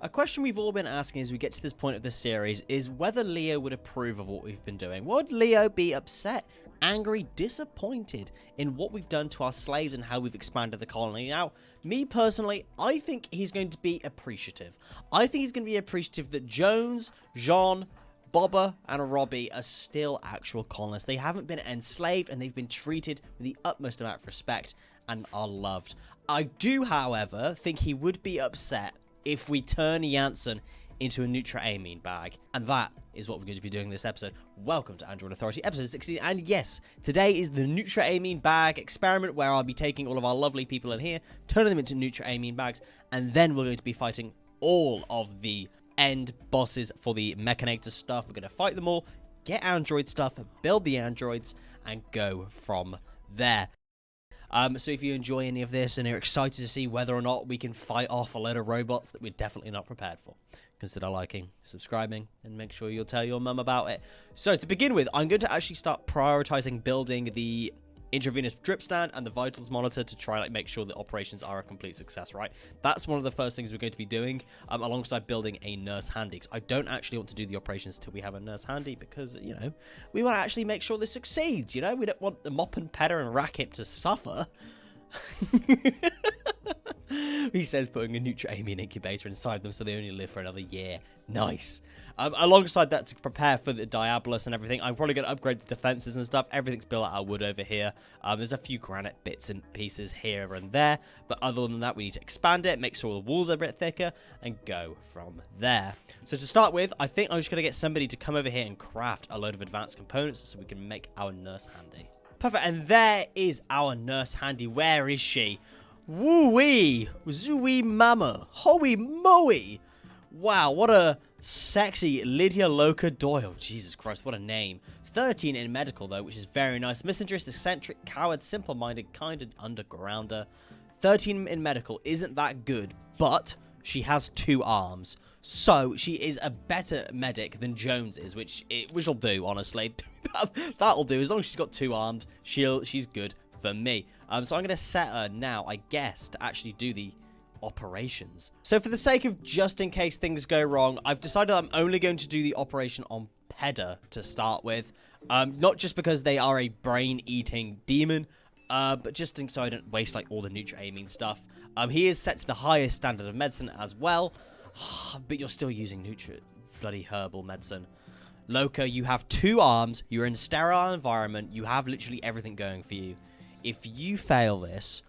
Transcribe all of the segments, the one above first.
A question we've all been asking as we get to this point of the series is whether Leo would approve of what we've been doing. Would Leo be upset, angry, disappointed in what we've done to our slaves and how we've expanded the colony? Now, me personally, I think he's going to be appreciative. I think he's going to be appreciative that Jones, Jean, Bobba, and Robbie are still actual colonists. They haven't been enslaved and they've been treated with the utmost amount of respect and are loved. I do, however, think he would be upset if we turn Janssen into a Nutra-Amine bag. And that is what we're going to be doing in this episode. Welcome to Android Authority, episode 16. And yes, today is the Nutra-Amine bag experiment where I'll be taking all of our lovely people in here, turning them into Nutra-Amine bags, and then we're going to be fighting all of the end bosses for the Mechanator stuff. We're going to fight them all, get android stuff, build the androids, and go from there. So if you enjoy any of this and are excited to see whether or not we can fight off a load of robots that we're definitely not prepared for, consider liking, subscribing, and make sure you'll tell your mum about it. So to begin with, I'm going to actually start prioritizing building the intravenous drip stand and the vitals monitor to try make sure that operations are a complete success, right? That's one of the first things we're going to be doing, alongside building a nurse handy, because I don't actually want to do the operations till we have a nurse handy, because, you know, we want to actually make sure this succeeds, you know? We don't want the Mop and Pedder and Rakip to suffer. He says putting a Nutra-Amine incubator inside them so they only live for another year. Nice. Alongside that, to prepare for the Diabolus and everything, I'm probably going to upgrade the defenses and stuff. Everything's built out of wood over here. There's a few granite bits and pieces here and there. But other than that, we need to expand it, make sure the walls are a bit thicker, and go from there. So to start with, I think I'm just going to get somebody to come over here and craft a load of advanced components so we can make our nurse handy. Perfect, and there is our nurse handy. Where is she? Woo-wee! Zooey mama! Hoey moey! Wow, what a sexy Lydia Loca Doyle. Jesus Christ, what a name. 13 in medical, though, which is very nice. Misandrist, eccentric, coward, simple-minded, kind of undergrounder. 13 in medical isn't that good, but she has 2 arms. So, she is a better medic than Jones is, which will do, honestly. That'll do. As long as she's got 2 arms, she's good for me. So I'm going to set her now, I guess, to actually do the operations. So for the sake of just in case things go wrong, I've decided I'm only going to do the operation on Pedder to start with. Not just because they are a brain-eating demon, but just so I don't waste like all the Nutra-Amine stuff. He is set to the highest standard of medicine as well, but you're still using bloody herbal medicine. Loca, you have 2 arms, you're in a sterile environment, you have literally everything going for you. If you fail this,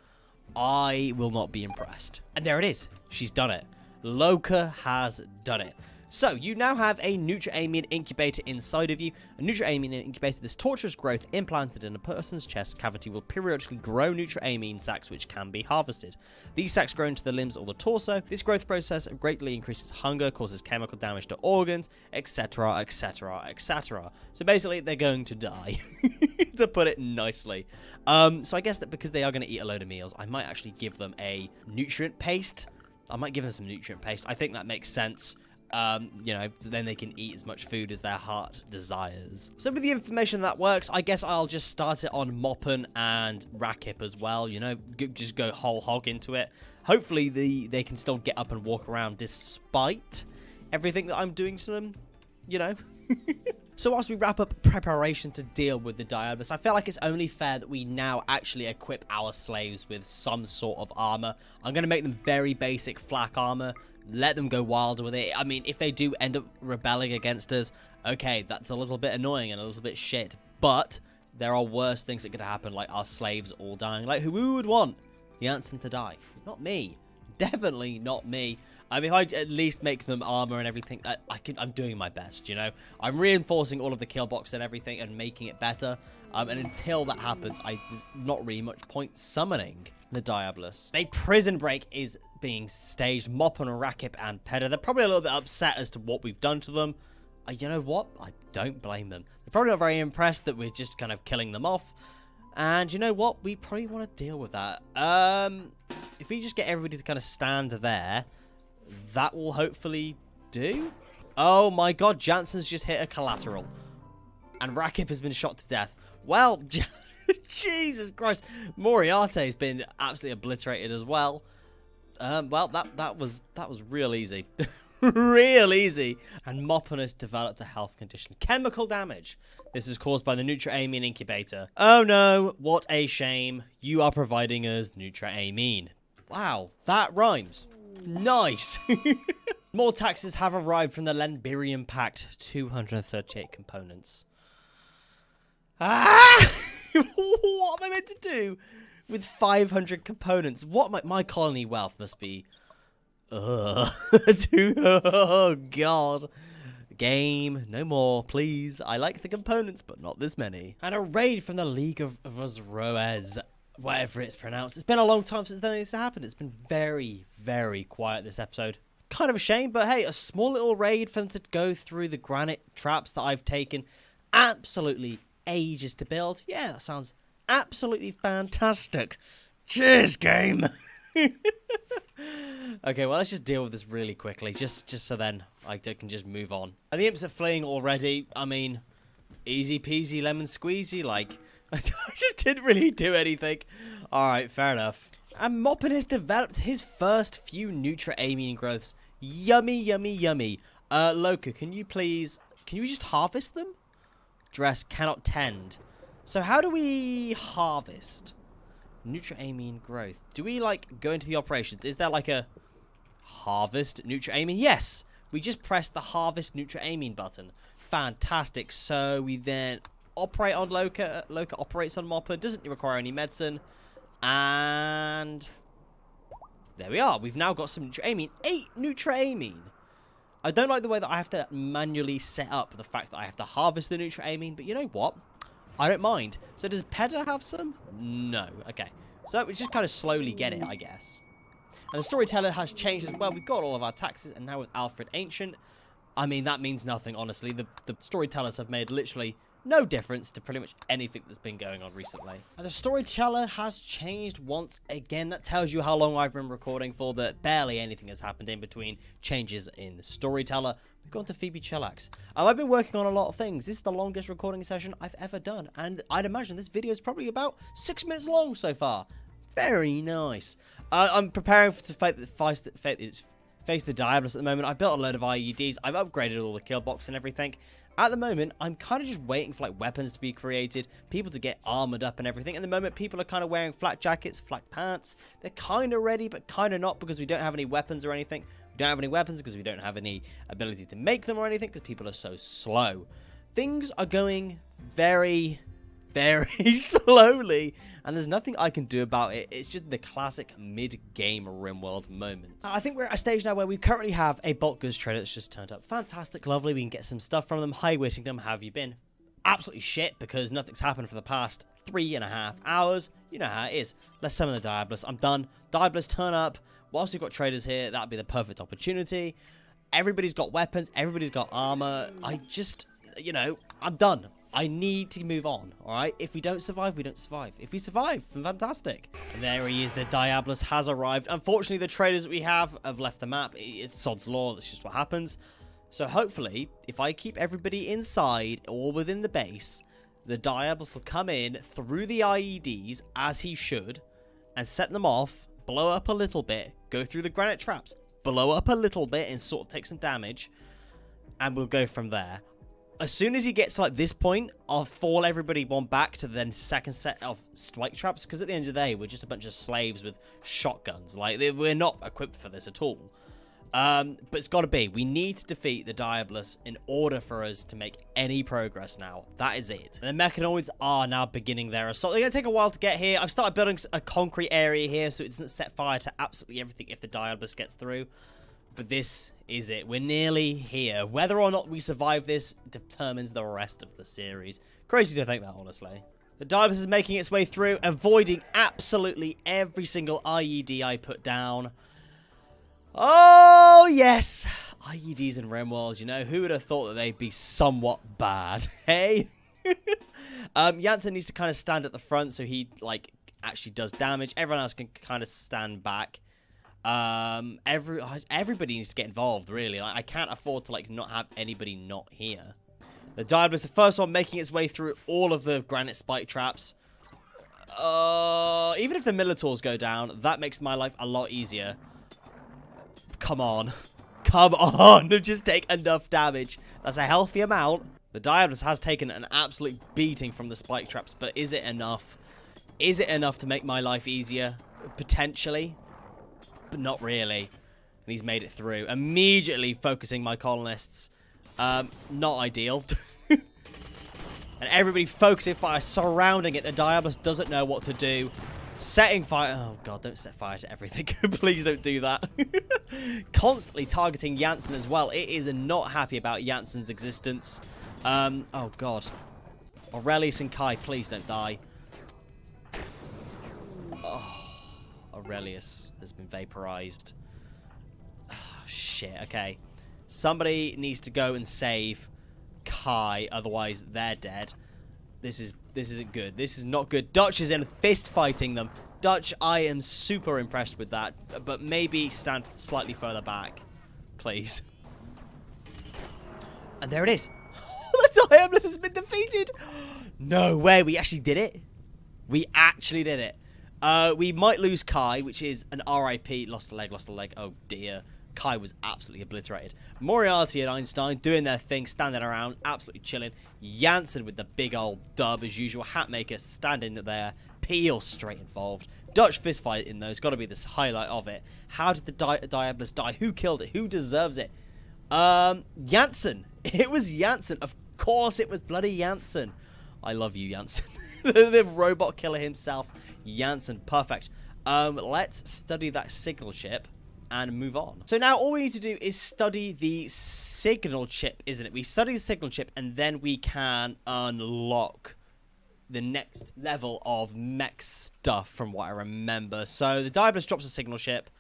I will not be impressed. And there it is. She's done it. Loca has done it. So, you now have a Nutra-Amine incubator inside of you. A Nutra-Amine incubator, this torturous growth implanted in a person's chest cavity, will periodically grow Nutra-Amine sacs which can be harvested. These sacs grow into the limbs or the torso. This growth process greatly increases hunger, causes chemical damage to organs, etc, etc, etc. So basically, they're going to die, to put it nicely. So I guess that because they are going to eat a load of meals, I might actually give them a nutrient paste. I might give them some nutrient paste. I think that makes sense. You know, then they can eat as much food as their heart desires. So with the information that works, I guess I'll just start it on Moppin and Rakip as well, you know, just go whole hog into it. Hopefully they can still get up and walk around despite everything that I'm doing to them, you know. So whilst we wrap up preparation to deal with the Diabolus, I feel like it's only fair that we now actually equip our slaves with some sort of armor. I'm going to make them very basic flak armor. Let them go wild with it. I mean, if they do end up rebelling against us, okay, that's a little bit annoying and a little bit shit. But there are worse things that could happen, like our slaves all dying. Like, who would want Janssen to die? Not me. Definitely not me. I mean, if I at least make them armor and everything, I'm doing my best, you know? I'm reinforcing all of the kill box and everything and making it better. And until that happens, there's not really much point summoning the Diabolus. A prison break is being staged. Moppin, Rakip, and Pedder. They're probably a little bit upset as to what we've done to them. You know what? I don't blame them. They're probably not very impressed that we're just kind of killing them off. And you know what? We probably want to deal with that. If we just get everybody to kind of stand there, that will hopefully do. Oh my god, Janssen's just hit a collateral. And Rakip has been shot to death. Well, Jesus Christ. Moriarty's been absolutely obliterated as well. Well, that was real easy. Real easy. And Moppin has developed a health condition. Chemical damage. This is caused by the Nutra-Amine incubator. Oh no, what a shame. You are providing us Nutra-Amine. Wow, that rhymes. Nice. More taxes have arrived from the Lenbirium Pact. 238 components. Ah! What am I meant to do with 500 components? What my colony wealth must be. Oh god. Game, no more, please. I like the components, but not this many. And a raid from the League of Osroes, whatever it's pronounced. It's been a long time since this happened. It's been very, very quiet this episode. Kind of a shame, but hey, a small little raid for them to go through the granite traps that I've taken absolutely ages to build. Yeah, that sounds absolutely fantastic. Cheers, game. Okay, well, let's just deal with this really quickly, just so then I can just move on. And the imps are fleeing already. I mean, easy peasy lemon squeezy. Like, I just didn't really do anything. All right, fair enough. And Moppin has developed his first few Nutra-Amine growths. Yummy, yummy, yummy. Loka, can you just harvest them? Dress cannot tend. So how do we harvest Nutra-Amine growth? Do we, like, go into the operations? Is there, like, a harvest Nutra-Amine? Yes! We just press the harvest Nutra-Amine button. Fantastic. So we then operate on Loka. Loka operates on Moppin. Doesn't require any medicine. And there we are. We've now got some Nutra-Amine. 8 Nutra-Amine. I don't like the way that I have to manually set up the fact that I have to harvest the Nutra-Amine, but you know what? I don't mind. So does Peda have some? No. Okay. So we just kind of slowly get it, I guess. And the storyteller has changed as well. We've got all of our taxes, and now with Alfred Ancient, I mean, that means nothing, honestly. The storytellers have made literally no difference to pretty much anything that's been going on recently. And the storyteller has changed once again. That tells you how long I've been recording for, that barely anything has happened in between changes in the storyteller. We've gone to Phoebe Chillax. I've been working on a lot of things. This is the longest recording session I've ever done, and I'd imagine this video is probably about 6 minutes long so far. Very nice. I'm preparing to face the Diabolus at the moment. I've built a load of IEDs. I've upgraded all the kill box and everything. At the moment, I'm kind of just waiting for, like, weapons to be created, people to get armored up and everything. At the moment, people are kind of wearing flak jackets, flak pants. They're kind of ready, but kind of not, because we don't have any weapons or anything. We don't have any weapons because we don't have any ability to make them or anything, because people are so slow. Things are going very, very slowly, and there's nothing I can do about it. It's just the classic mid-game Rimworld moment. I think we're at a stage now where we currently have a bulk goods trader that's just turned up. Fantastic, lovely, we can get some stuff from them. Hi, Whittingham, how have you been? Absolutely shit, because nothing's happened for the past 3.5 hours. You know how it is. Let's summon the Diabolus. I'm done. Diabolus turn up. Whilst we've got traders here, that'd be the perfect opportunity. Everybody's got weapons. Everybody's got armor. I just, you know, I'm done. I need to move on, alright? If we don't survive, we don't survive. If we survive, fantastic. And there he is, the Diabolus has arrived. Unfortunately, the traders that we have left the map. It's Sod's Law, that's just what happens. So hopefully, if I keep everybody inside or within the base, the Diabolus will come in through the IEDs, as he should, and set them off, blow up a little bit, go through the granite traps, blow up a little bit and sort of take some damage, and we'll go from there. As soon as he gets to, like, this point, I'll fall everybody one back to the then second set of spike traps, because at the end of the day, we're just a bunch of slaves with shotguns. Like, we're not equipped for this at all. But it's got to be. We need to defeat the Diabolus in order for us to make any progress now. That is it. And the mechanoids are now beginning their assault. They're going to take a while to get here. I've started building a concrete area here so it doesn't set fire to absolutely everything if the Diabolus gets through. But this is it. We're nearly here. Whether or not we survive this determines the rest of the series. Crazy to think that, honestly. The Diabolus is making its way through, avoiding absolutely every single IED I put down. Oh, yes. IEDs in Rimworld, you know, who would have thought that they'd be somewhat bad, hey? Jansen needs to kind of stand at the front so he, like, actually does damage. Everyone else can kind of stand back. Everybody needs to get involved, really. Like, I can't afford to, like, not have anybody not here. The Diabolus, the first one, making its way through all of the granite spike traps. Even if the Minotaurs go down, that makes my life a lot easier. come on. Come on. Just take enough damage. That's a healthy amount. The Diabolus has taken an absolute beating from the spike traps, but is it enough? Is it enough to make my life easier? Potentially. But not really. And he's made it through. Immediately focusing my colonists. Not ideal. And everybody focusing fire, surrounding it. The Diabolus doesn't know what to do. Setting fire. Oh, God, don't set fire to everything. Please don't do that. Constantly targeting Janssen as well. It is not happy about Janssen's existence. Oh, God. Aurelius and Kai, please don't die. Oh, Aurelius has been vaporized. Oh, shit, okay. Somebody needs to go and save Kai, otherwise they're dead. This isn't good. This is not good. Dutch is in fist fighting them. Dutch, I am super impressed with that, but maybe stand slightly further back, please. And there it is. The Diabolus has been defeated. No way, we actually did it. We actually did it. We might lose Kai, which is an RIP. Lost a leg, lost a leg. Oh dear. Kai was absolutely obliterated. Moriarty and Einstein doing their thing, standing around, absolutely chilling. Janssen with the big old dub as usual. Hatmaker standing there, Peel straight involved. Dutch fistfight in those, got to be the highlight of it. How did the Diabolus die? Who killed it? Who deserves it? Janssen. It was Janssen. Of course it was bloody Janssen. I love you, Janssen. The robot killer himself. Janssen, perfect. Let's study that signal chip and move on. So now all we need to do is study the signal chip, isn't it? We study the signal chip and then we can unlock the next level of mech stuff from what I remember. So the Diabolus drops a signal chip,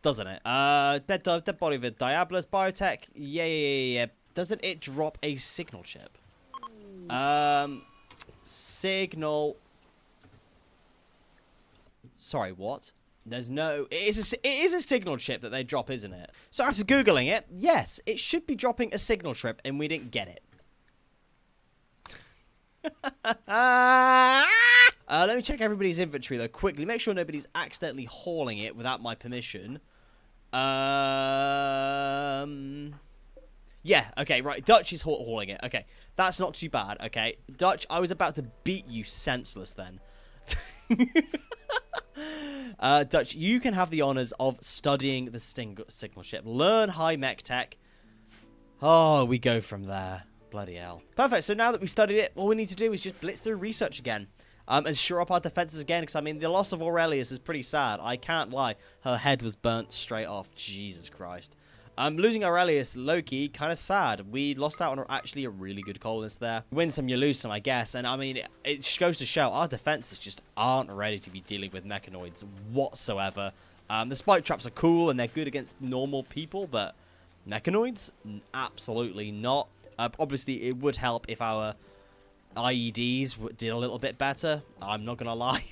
doesn't it? Dead body of the Diabolus, Biotech. Yeah. Doesn't it drop a signal chip? Signal. Sorry, what? There's no... It is a signal chip that they drop, isn't it? So after Googling it, yes, it should be dropping a signal chip, and we didn't get it. Let me check everybody's inventory, though, quickly. Make sure nobody's accidentally hauling it without my permission. Yeah, okay, right. Dutch is hauling it. Okay, that's not too bad, okay. Dutch, I was about to beat you senseless then. Dutch, you can have the honors of studying the signal ship. Learn high mech tech. Oh, we go from there. Bloody hell. Perfect. So now that we've studied it, all we need to do is just blitz through research again. And shore up our defenses again. Because, I mean, the loss of Aurelius is pretty sad. I can't lie. Her head was burnt straight off. Jesus Christ. Losing Aurelius, low-key, kind of sad. We lost out on actually a really good colonist there. You win some, you lose some, I guess. And, I mean, it goes to show our defenses just aren't ready to be dealing with mechanoids whatsoever. The spike traps are cool and they're good against normal people, but mechanoids? Absolutely not. Obviously, it would help if our IEDs did a little bit better. I'm not going to lie.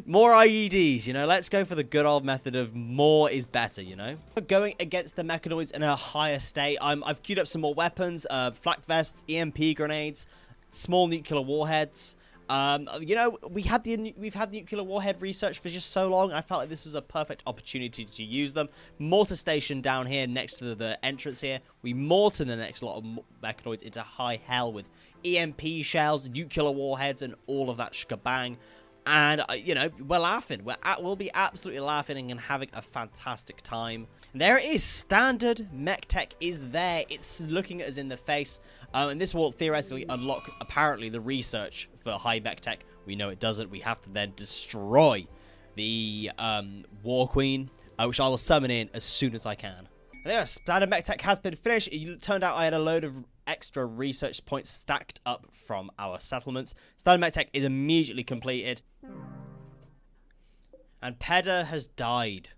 More IEDs, you know, let's go for the good old method of more is better, you know. Going against the mechanoids in a higher state, I've queued up some more weapons, flak vests, EMP grenades, small nuclear warheads. You know, we've had nuclear warhead research for just so long. I felt like this was a perfect opportunity to use them. Mortar station down here next to the entrance here. We mortar the next lot of mechanoids into high hell with EMP shells, nuclear warheads, and all of that shkabang. And, you know, we're laughing. We'll be absolutely laughing and having a fantastic time. And there it is. Standard mech tech is there. It's looking at us in the face. And this will theoretically unlock, apparently, the research for high mech tech. We know it doesn't. We have to then destroy the War Queen, which I will summon in as soon as I can. And there, standard mech tech has been finished. It turned out I had a load of extra research points stacked up from our settlements. Standard mech tech is immediately completed. And Peda has died.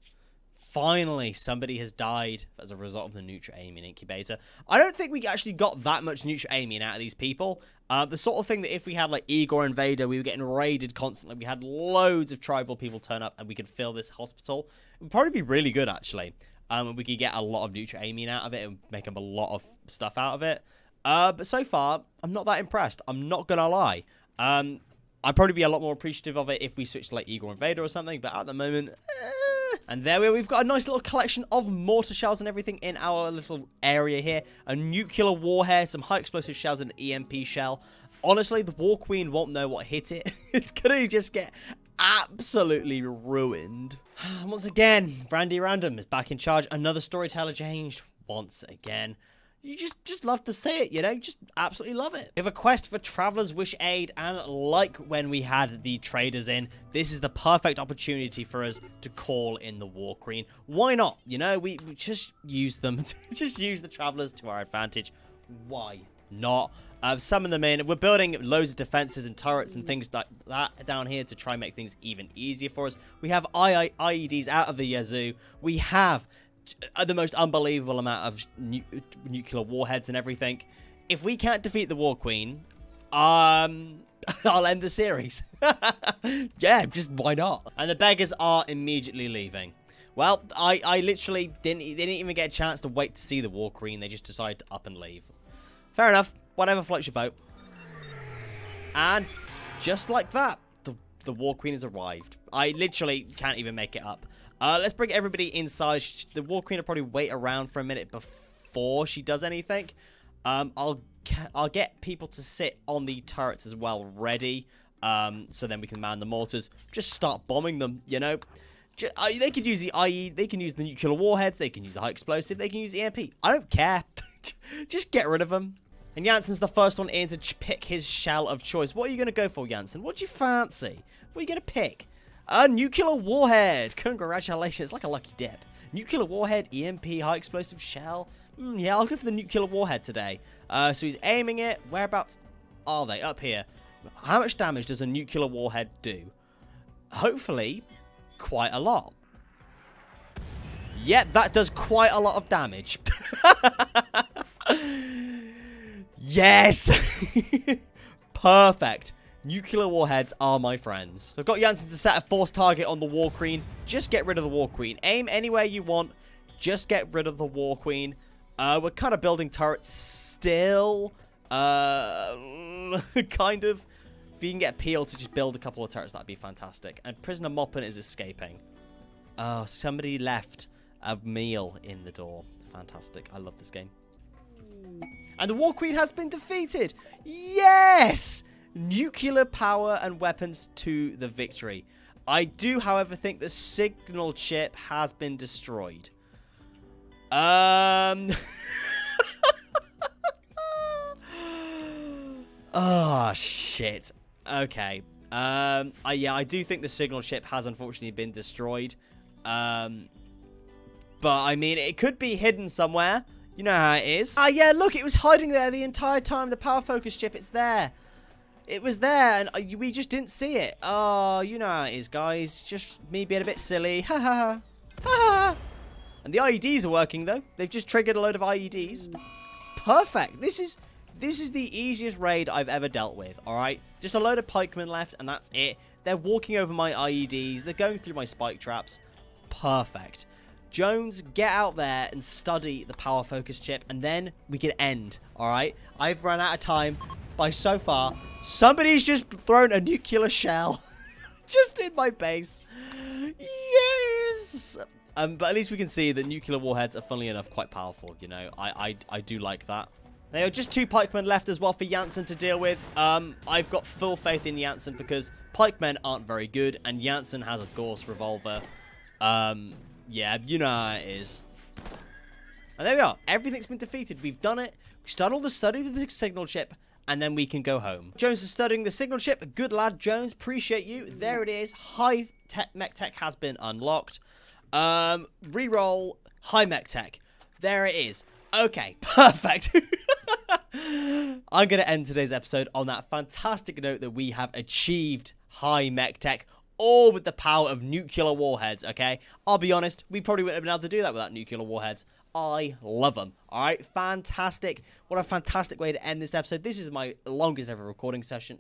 Finally, somebody has died as a result of the neutral-amine incubator. I don't think we actually got that much neutral-amine out of these people. The sort of thing that if we had, like, Igor and Vader, we were getting raided constantly. We had loads of tribal people turn up, and we could fill this hospital. It would probably be really good, actually. And we could get a lot of neutral-amine out of it and make up a lot of stuff out of it. But so far, I'm not that impressed. I'm not going to lie. I'd probably be a lot more appreciative of it if we switched to, like, Igor and Vader or something. But at the moment, And there we've got a nice little collection of mortar shells and everything in our little area here. A nuclear warhead, some high explosive shells, and an EMP shell. Honestly, the War Queen won't know what hit it. It's gonna just get absolutely ruined. Once again, Randy Random is back in charge. Another storyteller changed once again. You just love to see it, you know? Just absolutely love it. We have a quest for Traveler's Wish Aid, and like when we had the traders in, this is the perfect opportunity for us to call in the War Queen. Why not? You know, we just use them. Just use the Travelers to our advantage. Why not? Summon them in. We're building loads of defenses and turrets and things like that down here to try and make things even easier for us. We have IEDs out of the yazoo. We have the most unbelievable amount of nuclear warheads and everything. If we can't defeat the War Queen, I'll end the series. Yeah, just why not? And the beggars are immediately leaving. Well, I literally didn't even get a chance to wait to see the War Queen. They just decided to up and leave. Fair enough. Whatever floats your boat. And just like that, the War Queen has arrived. I literally can't even make it up. Let's bring everybody inside. The War Queen will probably wait around for a minute before she does anything. I'll get people to sit on the turrets as well, ready. So then we can man the mortars. Just start bombing them, you know. They could use the IE. They can use the nuclear warheads. They can use the high explosive. They can use the EMP. I don't care. Just get rid of them. And Janssen's the first one in to pick his shell of choice. What are you going to go for, Janssen? What do you fancy? What are you going to pick? A nuclear warhead. Congratulations. It's like a lucky dip. Nuclear warhead, EMP, high explosive shell. Yeah, I'll go for the nuclear warhead today. So he's aiming it. Whereabouts are they? Up here. How much damage does a nuclear warhead do? Hopefully, quite a lot. Yeah, that does quite a lot of damage. Yes! Perfect. Nuclear warheads are my friends. So I've got Janssen to set a force target on the War Queen. Just get rid of the War Queen. Aim anywhere you want. Just get rid of the War Queen. We're kind of building turrets still. Kind of. If you can get Peel to just build a couple of turrets, that'd be fantastic. And Prisoner Moppin is escaping. Oh, somebody left a meal in the door. Fantastic. I love this game. And the War Queen has been defeated. Yes! Nuclear power and weapons to the victory. I do, however, think the signal chip has been destroyed. Oh, shit. Okay. Yeah, I do think the signal chip has unfortunately been destroyed. But, I mean, it could be hidden somewhere. You know how it is. Yeah, look, it was hiding there the entire time. The power focus chip, it's there. It was there, and we just didn't see it. Oh, you know how it is, guys. Just me being a bit silly. Ha ha ha. Ha ha. And the IEDs are working, though. They've just triggered a load of IEDs. Perfect. This is the easiest raid I've ever dealt with, all right? Just a load of pikemen left, and that's it. They're walking over my IEDs. They're going through my spike traps. Perfect. Jones, get out there and study the power focus chip, and then we can end, all right? I've run out of time by so far. Somebody's just thrown a nuclear shell just in my base. Yes! But at least we can see that nuclear warheads are, funnily enough, quite powerful, you know? I do like that. There are just 2 pikemen left as well for Janssen to deal with. I've got full faith in Janssen because pikemen aren't very good, and Janssen has a Gauss revolver. Yeah, you know how it is. And there we are. Everything's been defeated. We've done it. We started all the study of the signal chip, and then we can go home. Jones is studying the signal chip. Good lad, Jones. Appreciate you. There it is. High mech tech has been unlocked. Reroll high mech tech. There it is. Okay, perfect. I'm going to end today's episode on that fantastic note that we have achieved high mech tech, all with the power of nuclear warheads, okay? I'll be honest, we probably wouldn't have been able to do that without nuclear warheads. I love them. All right, fantastic. What a fantastic way to end this episode. This is my longest ever recording session,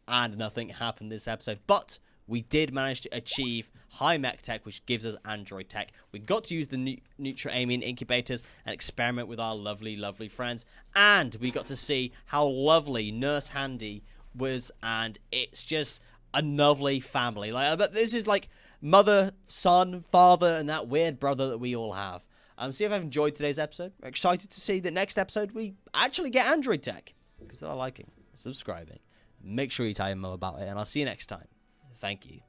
and nothing happened this episode. But we did manage to achieve high mech tech, which gives us android tech. We got to use the neutral-amine incubators and experiment with our lovely, lovely friends. And we got to see how lovely Nurse Handy was, and it's just a lovely family. But this is like mother, son, father, and that weird brother that we all have. See if I've enjoyed today's episode. I'm excited to see the next episode we actually get Android tech, because they're liking, subscribing. Make sure you tell your mum about it, and I'll see you next time. Thank you.